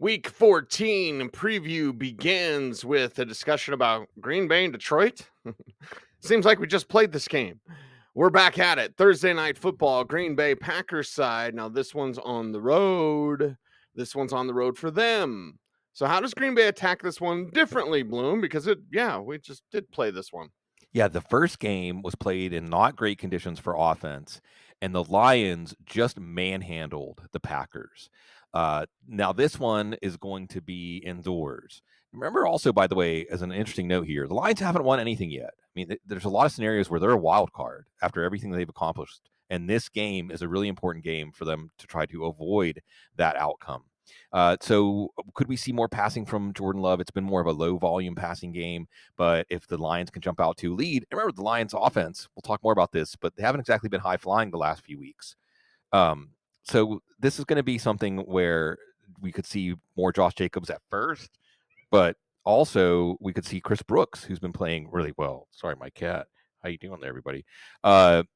Week 14 preview begins with a discussion about Green Bay and Detroit. Seems like we just played this game. We're back at it. Thursday night football, Green Bay Packers side. Now, this one's on the road. This one's on the road for them. So, how does Green Bay attack this one differently, Bloom? Because we just did play this one. Yeah, the first game was played in not great conditions for offense, and the Lions just manhandled the Packers. Now, this one is going to be indoors. Remember also, by the way, as an interesting note here, the Lions haven't won anything yet. I mean, there's a lot of scenarios where they're a wild card after everything they've accomplished, and this game is a really important game for them to try to avoid that outcome. So could we see more passing from Jordan Love? It's been more of a low volume passing game, but if the Lions can jump out to lead, and remember the Lions offense, we'll talk more about this, but they haven't exactly been high flying the last few weeks. So this is going to be something where we could see more Josh Jacobs at first, but also we could see Chris Brooks, who's been playing really well. Sorry, my cat. How you doing there, everybody? Got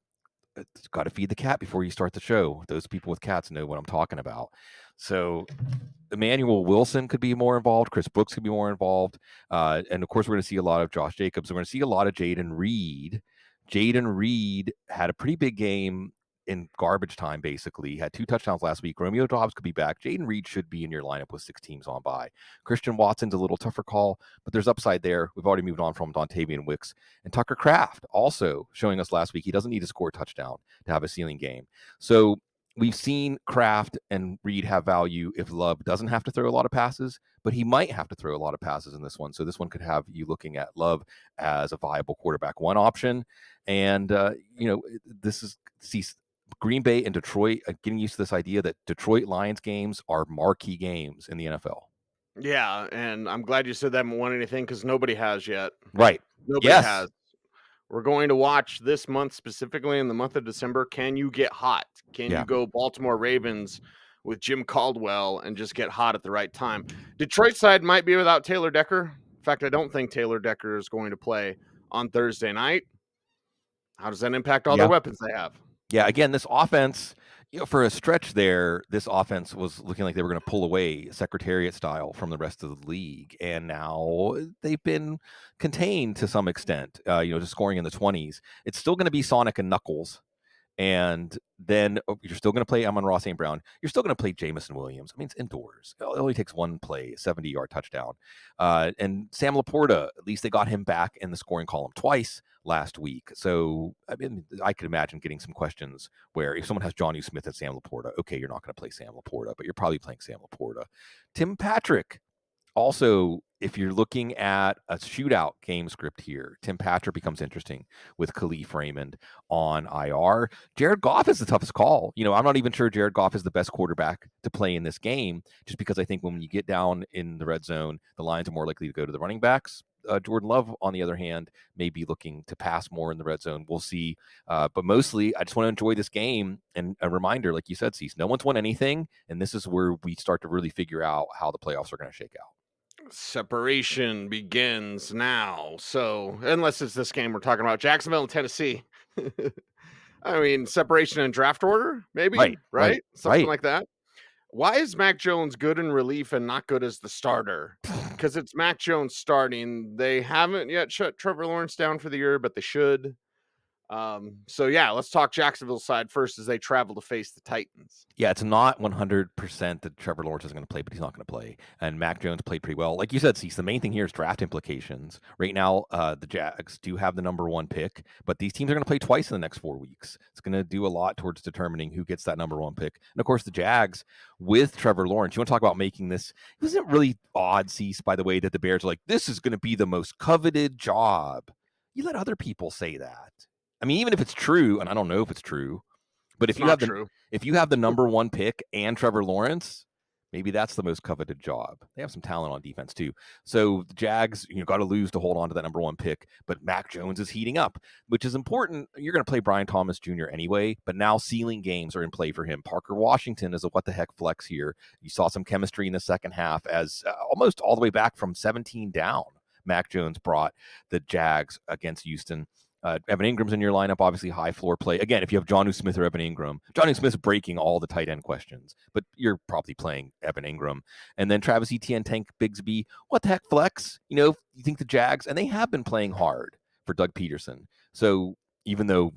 to feed the cat before you start the show. Those people with cats know what I'm talking about. So Emmanuel Wilson could be more involved. Chris Brooks could be more involved. And of course, we're going to see a lot of Josh Jacobs. We're going to see a lot of Jaden Reed. Jaden Reed had a pretty big game in garbage time, basically. He had 2 touchdowns last week. Romeo Dobbs could be back. Jaden Reed should be in your lineup with 6 teams on bye. Christian Watson's a little tougher call, but there's upside there. We've already moved on from Dontavian Wicks. And Tucker Kraft also showing us last week he doesn't need to score a touchdown to have a ceiling game. So we've seen Kraft and Reed have value if Love doesn't have to throw a lot of passes, but he might have to throw a lot of passes in this one. So this one could have you looking at Love as a viable quarterback 1 option. And, this is Green Bay and Detroit getting used to this idea that Detroit Lions games are marquee games in the NFL. Yeah, and I'm glad you said they haven't won anything because nobody has yet. Right. Nobody Yes. has. We're going to watch this month, specifically in the month of December. Can you get hot? Can Yeah. you go Baltimore Ravens with Jim Caldwell and just get hot at the right time? Detroit side might be without Taylor Decker. In fact, I don't think Taylor Decker is going to play on Thursday night. How does that impact all their weapons they have? Yeah, again, this offense, for a stretch there, this offense was looking like they were going to pull away Secretariat style from the rest of the league. And now they've been contained to some extent, just scoring in the 20s. It's still going to be Sonic and Knuckles. And then you're still going to play Amon-Ra St. Brown. You're still going to play Jamison Williams. I mean, it's indoors. It only takes 1 play, a 70-yard touchdown. And Sam Laporta, at least they got him back in the scoring column twice last week. So, I mean, I could imagine getting some questions where if someone has Jonnu Smith and Sam Laporta, okay, you're not going to play Sam Laporta, but you're probably playing Sam Laporta. Tim Patrick. Also, if you're looking at a shootout game script here, Tim Patrick becomes interesting with Khalif Raymond on IR. Jared Goff is the toughest call. I'm not even sure Jared Goff is the best quarterback to play in this game, just because I think when you get down in the red zone, the Lions are more likely to go to the running backs. Jordan Love, on the other hand, may be looking to pass more in the red zone. We'll see. But mostly, I just want to enjoy this game. And a reminder, like you said, Cecil, no one's won anything. And this is where we start to really figure out how the playoffs are going to shake out. Separation begins now. So, unless it's this game we're talking about, Jacksonville and Tennessee. I mean, separation in draft order, maybe, right? Something like that. Why is Mac Jones good in relief and not good as the starter? Because it's Mac Jones starting. They haven't yet shut Trevor Lawrence down for the year, but they should. So yeah, let's talk Jacksonville side first as they travel to face the Titans. Yeah, it's not 100% that Trevor Lawrence is going to play, but he's not going to play. And Mac Jones played pretty well. Like you said, Cease, the main thing here is draft implications. Right now, the Jags do have the number 1 pick, but these teams are going to play twice in the next 4 weeks. It's going to do a lot towards determining who gets that number 1 pick. And of course, the Jags with Trevor Lawrence, you want to talk about making this, it wasn't really odd, Cease, by the way, that the Bears are like, this is going to be the most coveted job. You let other people say that. I mean, even if it's true, and I don't know if it's true, but if you have the number 1 pick and Trevor Lawrence, maybe that's the most coveted job. They have some talent on defense too. So the Jags, got to lose to hold on to that number 1 pick, but Mac Jones is heating up, which is important. You're going to play Brian Thomas Jr. anyway, but now ceiling games are in play for him. Parker Washington is a what the heck flex here. You saw some chemistry in the second half as almost all the way back from 17 down. Mac Jones brought the Jags against Houston. Evan Ingram's in your lineup, obviously high floor play. Again, if you have Jonnu Smith or Evan Ingram, Jonnu Smith's breaking all the tight end questions, but you're probably playing Evan Ingram. And then Travis Etienne, Tank Bigsby, what the heck, flex? You think the Jags, and they have been playing hard for Doug Peterson. So even though,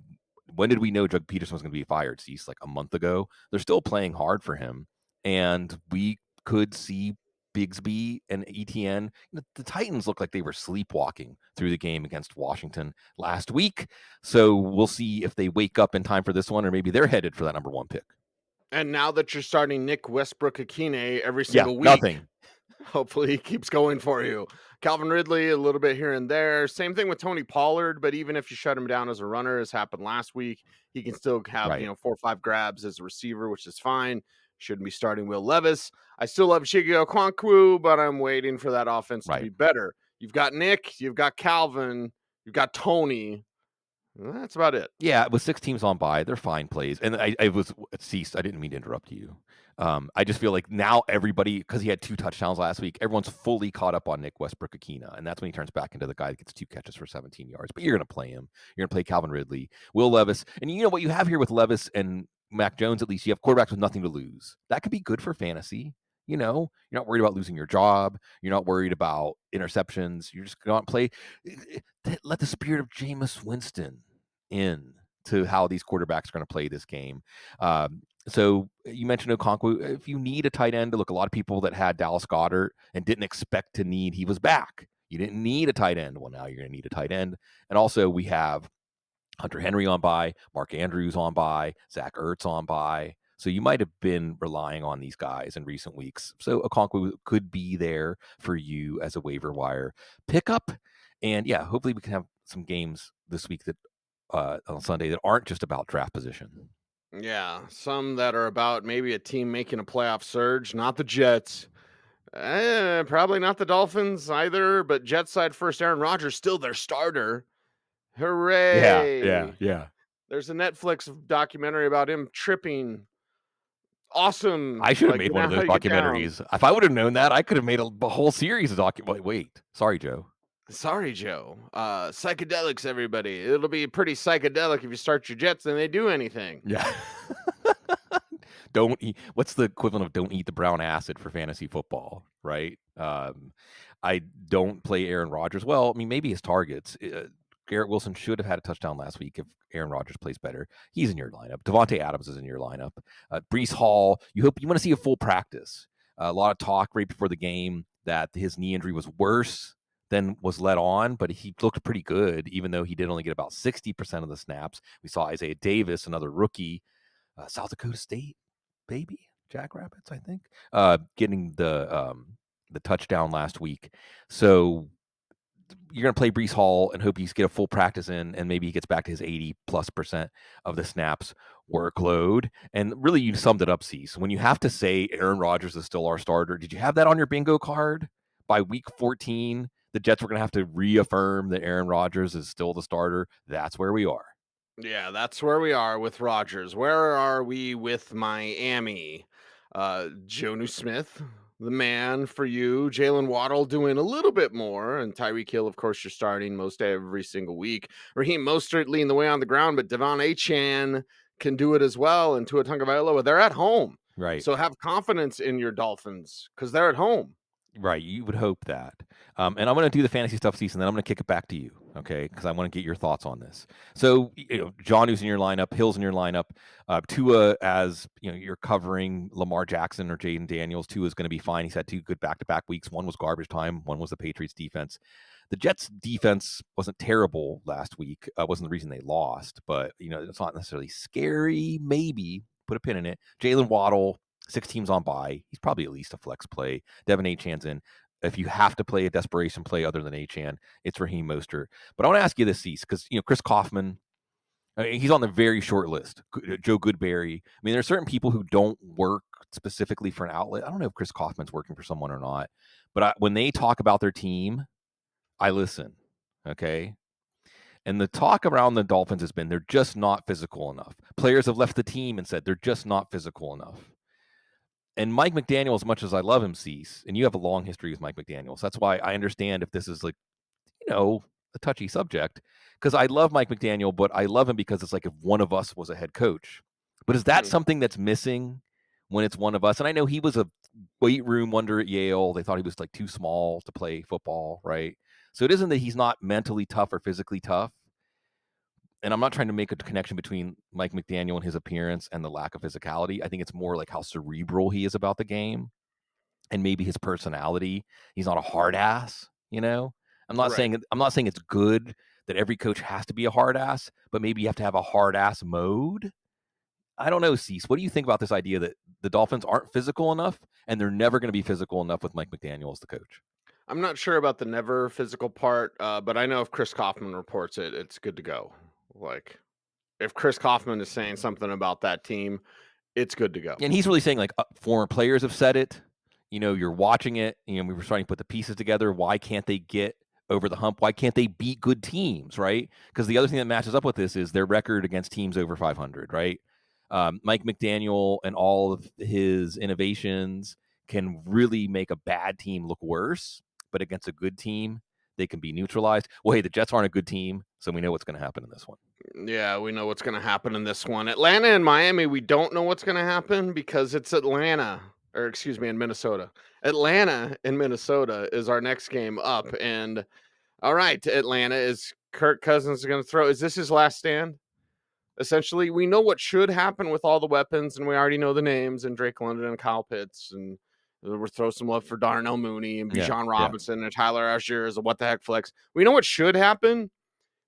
when did we know Doug Peterson was going to be fired? Cease, like a month ago. They're still playing hard for him. And we could see Bigsby and ETN. The Titans look like they were sleepwalking through the game against Washington last week. So we'll see if they wake up in time for this one, or maybe they're headed for that number 1 pick. And now that you're starting Nick Westbrook-Akine every Yeah, single week, nothing. hopefully he keeps going for you. Calvin Ridley, a little bit here and there. Same thing with Tony Pollard, but even if you shut him down as a runner, as happened last week, he can still have, Right. 4 or 5 grabs as a receiver, which is fine. Shouldn't be starting Will Levis. I still love Chigio Okonkwo, but I'm waiting for that offense to be better. You've got Nick, you've got Calvin, you've got Tony. That's about it. Yeah, with 6 teams on bye, they're fine plays. And I was ceased. I didn't mean to interrupt you. I just feel like now everybody, because he had 2 touchdowns last week, everyone's fully caught up on Nick Westbrook-Akine, and that's when he turns back into the guy that gets 2 catches for 17 yards. But you're going to play him. You're going to play Calvin Ridley, Will Levis, and you know what you have here with Levis and Mac Jones. At least you have quarterbacks with nothing to lose. That could be good for fantasy. You're not worried about losing your job. You're not worried about interceptions. You're just going to play. Let the spirit of Jameis Winston in to how these quarterbacks are going to play this game. So you mentioned Okonkwo. If you need a tight end, look, a lot of people that had Dallas Goedert and didn't expect to need, he was back. You didn't need a tight end. Well, now you're going to need a tight end. And also we have Hunter Henry on bye, Mark Andrews on bye, Zach Ertz on bye. So you might have been relying on these guys in recent weeks. So Okonkwo could be there for you as a waiver wire pickup. And yeah, hopefully we can have some games this week that on Sunday that aren't just about draft position. Yeah, some that are about maybe a team making a playoff surge, not the Jets. Probably not the Dolphins either, but Jets side first, Aaron Rodgers still their starter. Hooray! Yeah. There's a Netflix documentary about him tripping. Awesome. I should have Like, made one of those how you get down. documentaries. If I would have known that, I could have made a whole series of Wait, sorry, Joe. Sorry, Joe. Psychedelics, everybody. It'll be pretty psychedelic if you start your Jets and they do anything. Yeah. Don't eat. What's the equivalent of don't eat the brown acid for fantasy football, right? I don't play Aaron Rodgers. Well, I mean, maybe his targets. Garrett Wilson should have had a touchdown last week if Aaron Rodgers plays better. He's in your lineup. Devontae Adams is in your lineup. Breece Hall, you want to see a full practice. A lot of talk right before the game that his knee injury was worse than was let on, but he looked pretty good, even though he did only get about 60% of the snaps. We saw Isaiah Davis, another rookie, South Dakota State, baby, Jackrabbits, I think, getting the touchdown last week. So you're going to play Breece Hall and hope you get a full practice in, and maybe he gets back to his 80+% of the snaps workload. And really, you summed it up, Cease. When you have to say Aaron Rodgers is still our starter, did you have that on your bingo card? By week 14, the Jets were going to have to reaffirm that Aaron Rodgers is still the starter. That's where we are. Yeah, that's where we are with Rodgers. Where are we with Miami? Jonnu Smith, the man for you. Jalen Waddle doing a little bit more. And Tyreek Hill, of course, you're starting most every single week. Raheem Mostert leading the way on the ground, but Devon Achane can do it as well. And Tua Tagovailoa, they're at home. Right. So have confidence in your Dolphins because they're at home. Right, you would hope that. And I'm going to do the fantasy stuff, Cease, and then I'm going to kick it back to you, okay? Because I want to get your thoughts on this. So, John, who's in your lineup, Hill's in your lineup, Tua, as you're covering Lamar Jackson or Jaden Daniels. Tua is going to be fine. He's had 2 good back-to-back weeks. One was garbage time. One was the Patriots' defense. The Jets' defense wasn't terrible last week. Wasn't the reason they lost, but it's not necessarily scary. Maybe put a pin in it. Jalen Waddle. 6 teams on bye. He's probably at least a flex play. Devin Achane's in. If you have to play a desperation play other than Achane, it's Raheem Mostert. But I want to ask you this, Cease, because Chris Kaufman, he's on the very short list. Joe Goodberry. I mean, there are certain people who don't work specifically for an outlet. I don't know if Chris Kaufman's working for someone or not, but when they talk about their team, I listen. Okay. And the talk around the Dolphins has been they're just not physical enough. Players have left the team and said they're just not physical enough. And Mike McDaniel, as much as I love him, Cease, and you have a long history with Mike McDaniels. That's why I understand if this is like, a touchy subject because I love Mike McDaniel, but I love him because it's like if one of us was a head coach. But is that something that's missing when it's one of us? And I know he was a weight room wonder at Yale. They thought he was like too small to play football, right? So it isn't that he's not mentally tough or physically tough. And I'm not trying to make a connection between Mike McDaniel and his appearance and the lack of physicality. I think it's more like how cerebral he is about the game and maybe his personality. He's not a hard ass, you know? Right. I'm not saying it's good that every coach has to be a hard ass, but maybe you have to have a hard ass mode. I don't know, Cease. What do you think about this idea that the Dolphins aren't physical enough and they're never going to be physical enough with Mike McDaniel as the coach? I'm not sure about the never physical part, but I know if Chris Kaufman reports it, it's good to go. Like, if Chris Kaufman is saying something about that team, it's good to go. And he's really saying like former players have said it. You know, you're watching it. You know, we were starting to put the pieces together. Why can't they get over the hump? Why can't they beat good teams? Right? Because the other thing that matches up with this is their record against teams over 500. Right? Mike McDaniel and all of his innovations can really make a bad team look worse, but against a good team, they can be neutralized. Well, hey, the Jets aren't a good team, so we know what's going to happen in this one. Yeah, we know what's going to happen in this one. Atlanta and Miami, we don't know what's going to happen because it's Atlanta, or excuse me, in Minnesota. Atlanta and Minnesota is our next game up. And all right, Atlanta, is Kirk Cousins going to throw? Is this his last stand? Essentially, we know what should happen with all the weapons, and we already know the names and Drake London and Kyle Pitts, and we'll throw some love for Darnell Mooney and Yeah, Bijan yeah, Robinson and Tyler Algier as a what the heck flex. We know what should happen,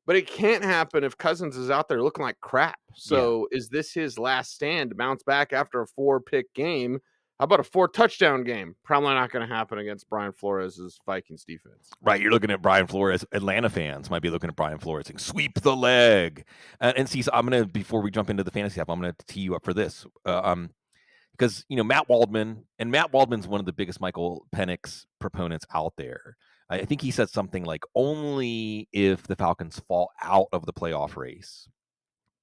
but it can't happen if Cousins is out there looking like crap. yeah. So is this his last stand to bounce back after a 4-pick game? How about a 4-touchdown game? Probably not going to happen against Brian Flores' Vikings defense. Right, you're looking at Brian Flores. Atlanta fans might be looking at Brian Flores saying, "Sweep the leg." And see, so I'm gonna before we jump into the fantasy app, I'm gonna tee you up for this, because you know Matt Waldman's one of the biggest Michael Penix proponents out there. I think he said something like, "Only if the Falcons fall out of the playoff race."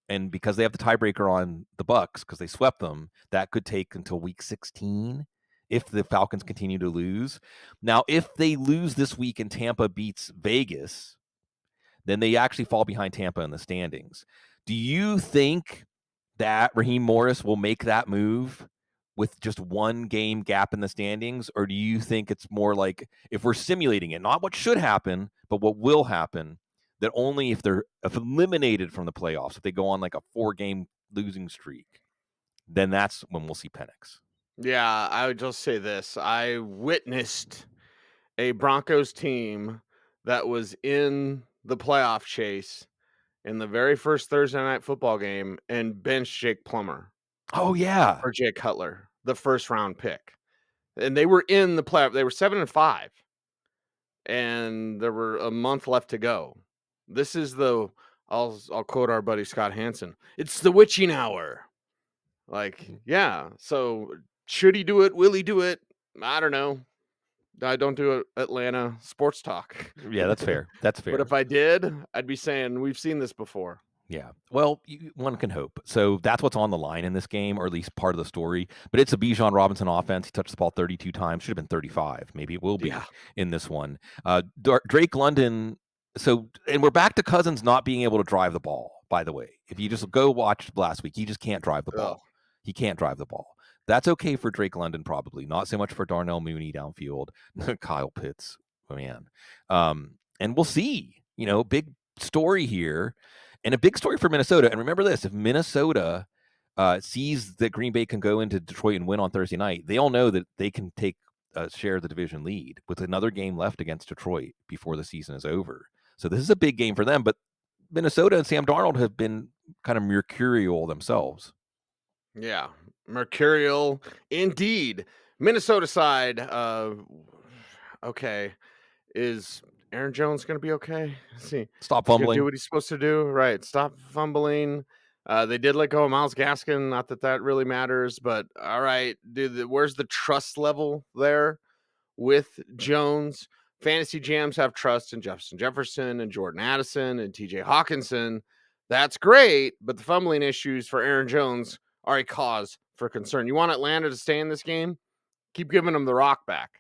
And because they have the tiebreaker on the Bucks because they swept them, that could take until week 16 if the Falcons continue to lose. Now, if they lose this week and Tampa beats Vegas, then they actually fall behind Tampa in the standings. Do you think that Raheem Morris will make that move with just one game gap in the standings? Or do you think it's more like if we're simulating it, not what should happen, but what will happen, that only if they're eliminated from the playoffs, if they go on like a 4-game losing streak, then that's when we'll see Penix. Yeah, I would just say this. I witnessed a Broncos team that was in the playoff chase in the very first Thursday night football game and benched Jake Plummer Oh, yeah. or Jay Cutler, the first round pick. And they were in the playoff. They were 7-5, and there were a month left to go. This is the I'll quote our buddy Scott Hansen. It's the witching hour. Like, yeah. So should he do it? Will he do it? I don't know. I don't do Atlanta sports talk. Yeah, that's fair. That's But fair. if I did, I'd be saying we've seen this before. Yeah. Well, one can hope. So that's what's on the line in this game, or at least part of the story. But it's a Bijan Robinson offense. He touched the ball 32 times. Should have been 35. Maybe it will Yeah. be in this one. Drake London. So, and we're back to Cousins not being able to drive the ball, by the way. If you just go watch last week, he just can't drive the Ugh. ball. He can't drive the ball. That's okay for Drake London, probably. Not so much for Darnell Mooney downfield. Kyle Pitts, oh, man. And we'll see. You know, big story here. And a big story for Minnesota. And remember this, if Minnesota sees that Green Bay can go into Detroit and win on Thursday night, they all know that they can take share the division lead with another game left against Detroit before the season is over. So this is a big game for them. But Minnesota and Sam Darnold have been kind of mercurial themselves. Yeah. Mercurial indeed. Minnesota side, okay. Is Aaron Jones gonna be okay? Is he Stop is he gonna do fumbling. what he's supposed to do? Right. Stop fumbling. They did let go of Miles Gaskin. Not that that really matters, but all right, dude. Where's the trust level there with Jones? Fantasy Jams have trust in Justin Jefferson and Jordan Addison and TJ Hawkinson. That's great, but the fumbling issues for Aaron Jones are a cause for concern. You want Atlanta to stay in this game? Keep giving them the rock back.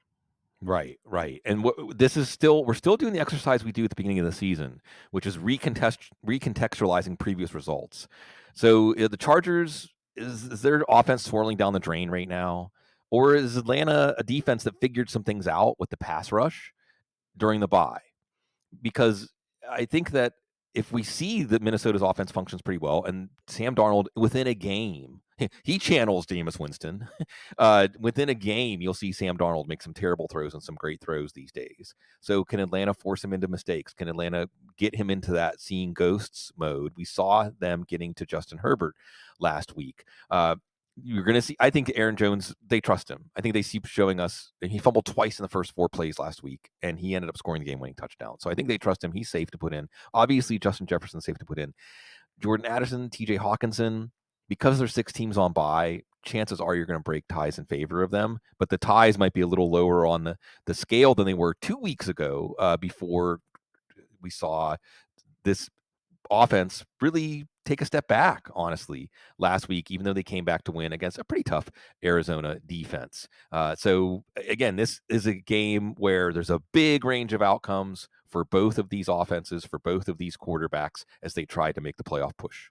Right, right. And we're still doing the exercise we do at the beginning of the season, which is recontextualizing previous results. So the Chargers, is their offense swirling down the drain right now, or is Atlanta a defense that figured some things out with the pass rush during the bye? Because I think that if we see that Minnesota's offense functions pretty well, and Sam Darnold within a game, he channels Jameis Winston. Within a game, you'll see Sam Darnold make some terrible throws and some great throws these days. So can Atlanta force him into mistakes? Can Atlanta get him into that seeing ghosts mode? We saw them getting to Justin Herbert last week. You're going to see, I think Aaron Jones, they trust him. I think they keep showing us, and he fumbled twice in the first 4 plays last week, and he ended up scoring the game-winning touchdown. So I think they trust him. He's safe to put in. Obviously, Justin Jefferson's safe to put in. Jordan Addison, TJ Hawkinson, because there's 6 teams on bye, chances are you're going to break ties in favor of them. But the ties might be a little lower on the scale than they were 2 weeks ago before we saw this offense really take a step back, honestly, last week, even though they came back to win against a pretty tough Arizona defense. So, again, this is a game where there's a big range of outcomes for both of these offenses, for both of these quarterbacks as they try to make the playoff push.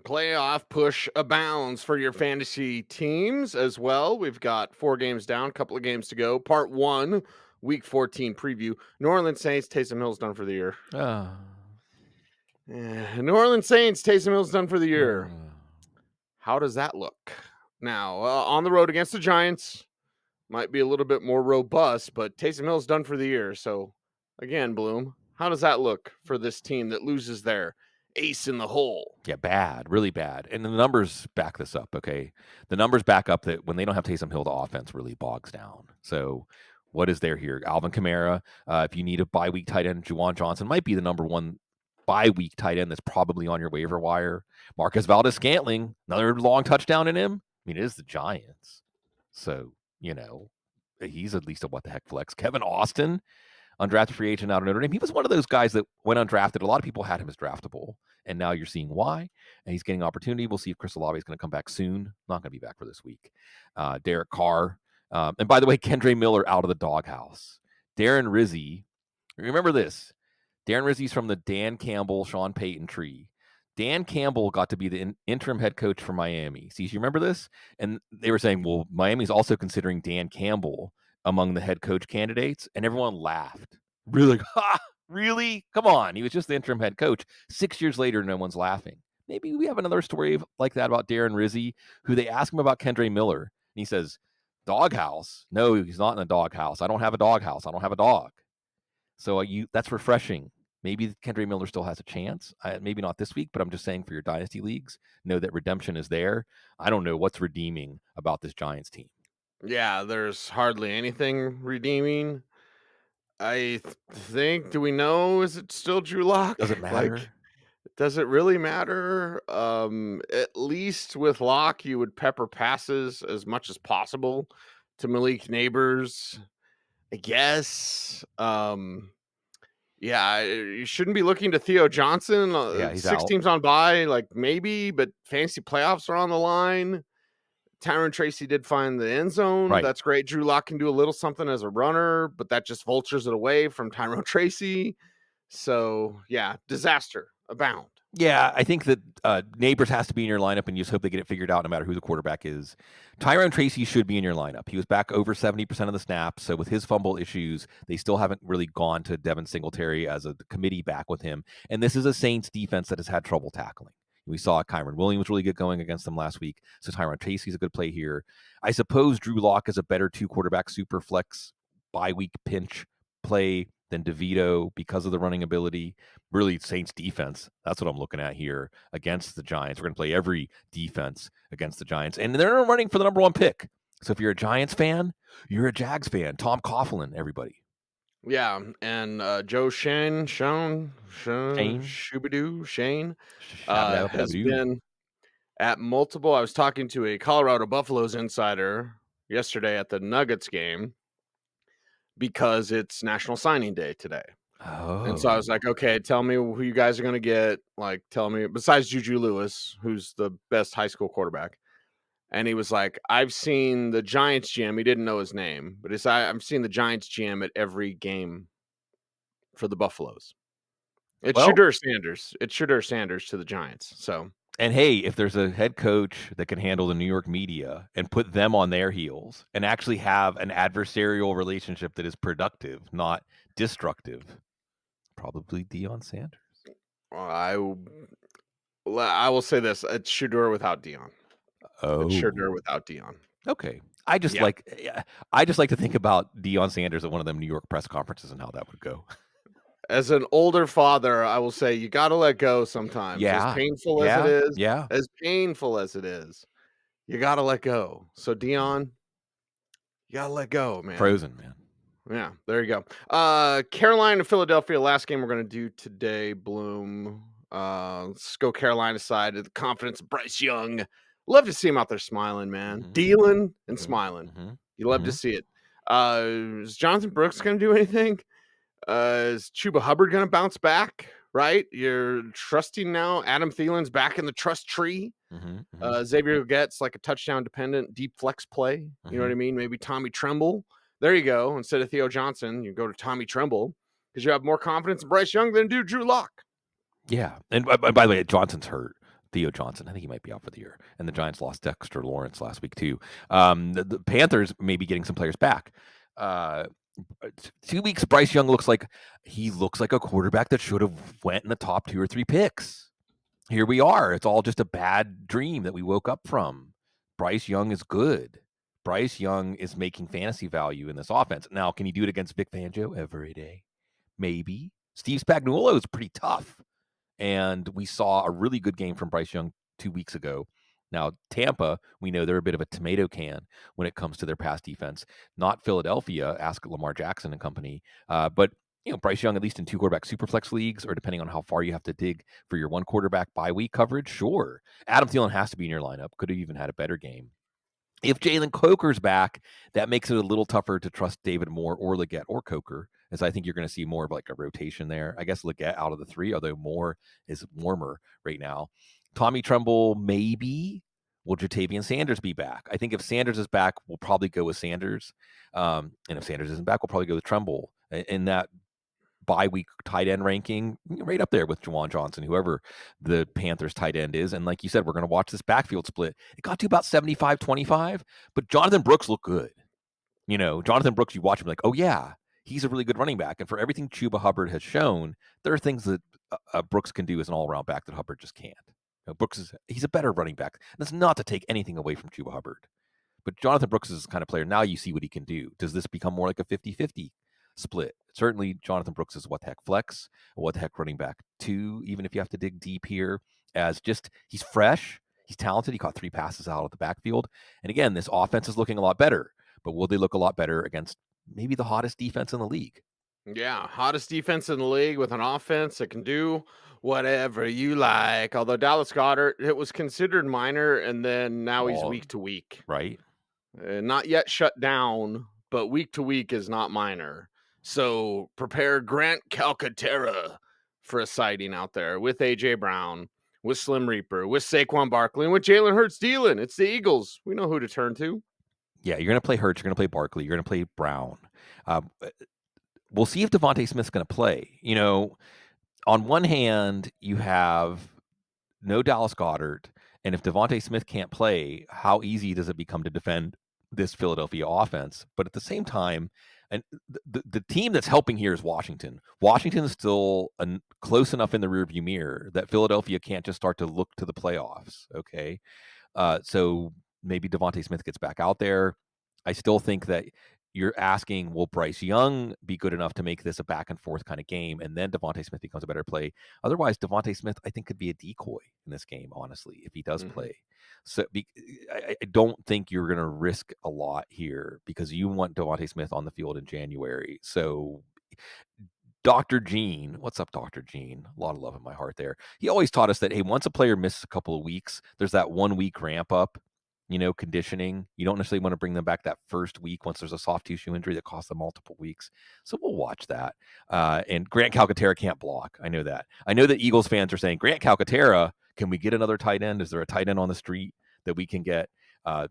Playoff push abounds for your fantasy teams as well. We've got 4 games down, couple of games to go. Part 1, week 14 preview. New Orleans Saints, Taysom Hill's done for the year. Uh, New Orleans Saints, Taysom Hill's done for the year. uh, How does that look? Now, on the road against the Giants, might be a little bit more robust, but Taysom Hill's done for the year. So, again, Bloom, how does that look for this team that loses their ace in the hole? Yeah, bad, really bad. And the numbers back this up, okay? The numbers back up that when they don't have Taysom Hill, the offense really bogs down. So what is there here? Alvin Kamara, if you need a bye week tight end, Juwan Johnson might be the number one bye week tight end that's probably on your waiver wire. Marcus Valdez-Scantling, another long touchdown in him. I mean, it is the Giants. So, he's at least a what the heck flex. Kevin Austin, undrafted free agent out of Notre Dame. He was one of those guys that went undrafted. A lot of people had him as draftable, and now you're seeing why. And he's getting opportunity. We'll see if Chris Olave is going to come back soon. Not going to be back for this week. Derek Carr. And by the way, Kendre Miller out of the doghouse. Darren Rizzi. Remember this. Darren Rizzi's from the Dan Campbell, Sean Payton tree. Dan Campbell got to be the interim head coach for Miami. See, you remember this? And they were saying, well, Miami's also considering Dan Campbell among the head coach candidates, and everyone laughed. Really, like, ha, really? Come on. He was just the interim head coach. 6 years later, no one's laughing. Maybe we have another story like that about Darren Rizzi, who they ask him about Kendre Miller, and he says, doghouse? No, he's not in a doghouse. I don't have a doghouse. I don't have a dog. So that's refreshing. Maybe Kendre Miller still has a chance. Maybe not this week, but I'm just saying for your dynasty leagues, know that redemption is there. I don't know what's redeeming about this Giants team. Yeah, there's hardly anything redeeming. Think, do we know, is it still Drew Lock? Does it Like, matter? does it really matter? At least with Lock, you would pepper passes as much as possible to Malik Neighbors, I guess. Yeah, you shouldn't be looking to Theo Johnson. Yeah, he's 6 out. teams on bye, like maybe, but fantasy playoffs are on the line. Tyron Tracy did find the end zone. Right. That's great. Drew Lock can do a little something as a runner, but that just vultures it away from Tyrone Tracy. So, yeah, disaster abound. Yeah, I think that Neighbors has to be in your lineup, and you just hope they get it figured out no matter who the quarterback is. Tyrone Tracy should be in your lineup. He was back over 70% of the snaps, so with his fumble issues, they still haven't really gone to Devin Singletary as a committee back with him. And this is a Saints defense that has had trouble tackling. We saw Kyron Williams really good going against them last week, so Tyrone Tracy's a good play here. I suppose Drew Lock is a better 2-quarterback super flex bye-week pinch play than DeVito because of the running ability. Really, Saints defense. That's what I'm looking at here against the Giants. We're going to play every defense against the Giants. And they're running for the number 1 pick. So if you're a Giants fan, you're a Jags fan. Tom Coughlin, everybody. Yeah, and Joe Shane Shane. Shubidoo Shane has Shabba-dabba-dabba-doo. been at multiple. I was talking to a Colorado Buffaloes insider yesterday at the Nuggets game because it's National Signing Day today. And so I was Oh. like, okay, tell me who you guys are going to get. Like, tell me, besides Juju Lewis, who's the best high school quarterback. and he was like, "I've seen the Giants GM." He didn't know his name, but I'm seeing the Giants GM at every game for the Buffaloes. It's Well, Shedeur Sanders. It's Shedeur Sanders to the Giants. So, and hey, if there's a head coach that can handle the New York media and put them on their heels and actually have an adversarial relationship that is productive, not destructive, probably Deion Sanders. I will say this: it's Shedeur without Dion. It's Shedeur Oh, without Dion. okay. Yeah. I just like to think about Deion Sanders at one of them New York press conferences and how that would go. As an older father, I will say you got to let go sometimes. As Yeah, painful as it yeah, is, yeah. you got to let go. So Dion, you got to let go, man. Frozen, man. Yeah, there you go. Carolina, Philadelphia, last game we're going to do today, Bloom. Let's go Carolina side. The confidence of Bryce Young. Love to see him out there smiling, man. Mhm, Dealing and mhm, smiling. mhm, You love to mhm. see it. Is Jonathan Brooks going to do anything? Is Chuba Hubbard going to bounce back? Right? You're trusting now. Adam Thielen's back in the trust tree. Mhm, mhm, Xavier gets like a touchdown dependent deep flex play. You know what I mhm. mean? Maybe Tommy Tremble. There you go. Instead of Theo Johnson, you go to Tommy Tremble because you have more confidence in Bryce Young than do Drew Lock. Yeah, and by the way, Johnson's hurt. Theo Johnson, I think he might be out for the year. And the Giants lost Dexter Lawrence last week too. The Panthers may be getting some players back. 2 weeks, Bryce Young looks like a quarterback that should have went in the top 2 or 3 picks. Here we are. It's all just a bad dream that we woke up from. Bryce Young is good. Bryce Young is making fantasy value in this offense. Now, can you do it against Vic Fangio every day? Maybe. Steve Spagnuolo is pretty tough. And we saw a really good game from Bryce Young 2 weeks ago. Now, Tampa, we know they're a bit of a tomato can when it comes to their pass defense. Not Philadelphia, ask Lamar Jackson and company. But Bryce Young, at least in 2 quarterback superflex leagues, or depending on how far you have to dig for your 1 quarterback bye week coverage, sure. Adam Thielen has to be in your lineup. Could have even had a better game. If Jalen Coker's back, that makes it a little tougher to trust David Moore or Leggett or Coker, as I think you're going to see more of like a rotation there. I guess Leggett out of the 3, although Moore is warmer right now. Tommy Tremble, maybe. Will Jatavian Sanders be back? I think if Sanders is back, we'll probably go with Sanders. And if Sanders isn't back, we'll probably go with Tremble. In that bye-week tight end ranking, right up there with Juwan Johnson, whoever the Panthers tight end is. And like you said, we're going to watch this backfield split. It got to about 75-25, but Jonathan Brooks looked good. Jonathan Brooks, you watch him like, oh, yeah, he's a really good running back. And for everything Chuba Hubbard has shown, there are things that Brooks can do as an all-around back that Hubbard just can't. He's a better running back. That's not to take anything away from Chuba Hubbard. But Jonathan Brooks is the kind of player, now you see what he can do. Does this become more like a 50-50 split? Certainly, Jonathan Brooks is what the heck flex, what the heck running back 2, even if you have to dig deep here, as just he's fresh, he's talented. He caught 3 passes out of the backfield. And again, this offense is looking a lot better. But will they look a lot better against maybe the hottest defense in the league? Yeah, hottest defense in the league with an offense that can do whatever you like. Although Dallas Goedert, it was considered minor, and then now he's Oh, week to week. right? Not yet shut down, but week to week is not minor. So prepare Grant Calcaterra for a sighting out there with AJ Brown, with Slim Reaper, with Saquon Barkley, and with Jalen Hurts dealing. It's the Eagles. We know who to turn to. Yeah, you're going to play Hurts, you're going to play Barkley, you're going to play Brown. We'll see if Devontae Smith's going to play. On one hand, you have no Dallas Goedert, and if Devontae Smith can't play, how easy does it become to defend this Philadelphia offense? But at the same time, and the team that's helping here is Washington. Washington is still close enough in the rearview mirror that Philadelphia can't just start to look to the playoffs. Okay, so maybe Devontae Smith gets back out there. I still think that you're asking, will Bryce Young be good enough to make this a back and forth kind of game? And then Devontae Smith becomes a better play. Otherwise, Devontae Smith, I think, could be a decoy in this game, honestly, if he does play. So I don't think you're going to risk a lot here because you want Devontae Smith on the field in January. So Dr. Gene, what's up, Dr. Gene? A lot of love in my heart there. He always taught us that, hey, once a player misses a couple of weeks, there's that 1 week ramp up, conditioning. You don't necessarily want to bring them back that first week once there's a soft tissue injury that costs them multiple weeks. So we'll watch that. And Grant Calcaterra can't block. I know that. I know that Eagles fans are saying, Grant Calcaterra, can we get another tight end? Is there a tight end on the street that we can get?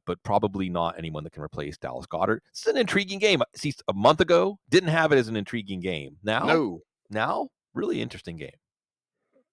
but probably not anyone that can replace Dallas Goedert. It's an intriguing game. See, a month ago, didn't have it as an intriguing game. Now, really interesting game.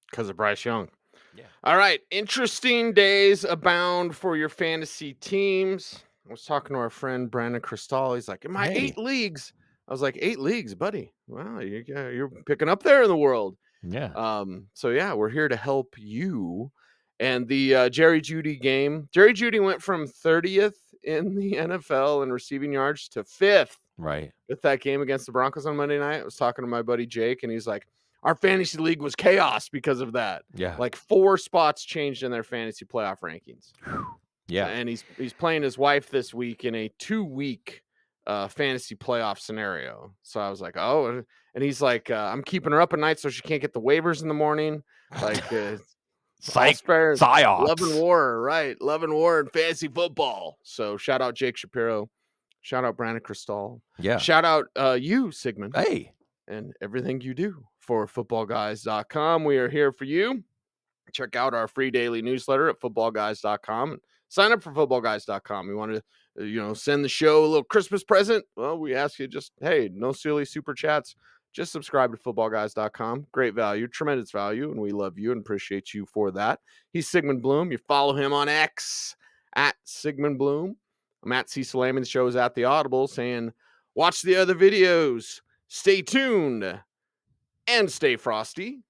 Because of Bryce Young. Yeah. All right. Interesting days abound for your fantasy teams. I was talking to our friend Brandon Cristal. He's like, in my 8 leagues. I was like, 8 leagues, buddy. Wow, you're picking up there in the world. Yeah. So yeah, we're here to help you. And the Jerry Jeudy game. Jerry Jeudy went from 30th in the NFL in receiving yards to 5th. Right. With that game against the Broncos on Monday night. I was talking to my buddy Jake, and he's like, our fantasy league was chaos because of that. Yeah. Like 4 spots changed in their fantasy playoff rankings. Yeah. And he's playing his wife this week in a 2-week fantasy playoff scenario. So I was like, oh, and he's like, I'm keeping her up at night so she can't get the waivers in the morning. Like, psyops. Love and war, right? Love and war in fantasy football. So shout out Jake Shapiro. Shout out Brandon Cristal. Yeah. Shout out you, Sigmund. Hey. And everything you do for footballguys.com. We are here for you. Check out our free daily newsletter at footballguys.com. Sign up for footballguys.com. We want to, send the show a little Christmas present. Well, we ask you just, hey, no silly super chats. Just subscribe to footballguys.com. Great value, tremendous value, and we love you and appreciate you for that. He's Sigmund Bloom. You follow him on X at Sigmund Bloom. I'm at Cecil. The show is at The Audible saying, watch the other videos. Stay tuned and stay frosty.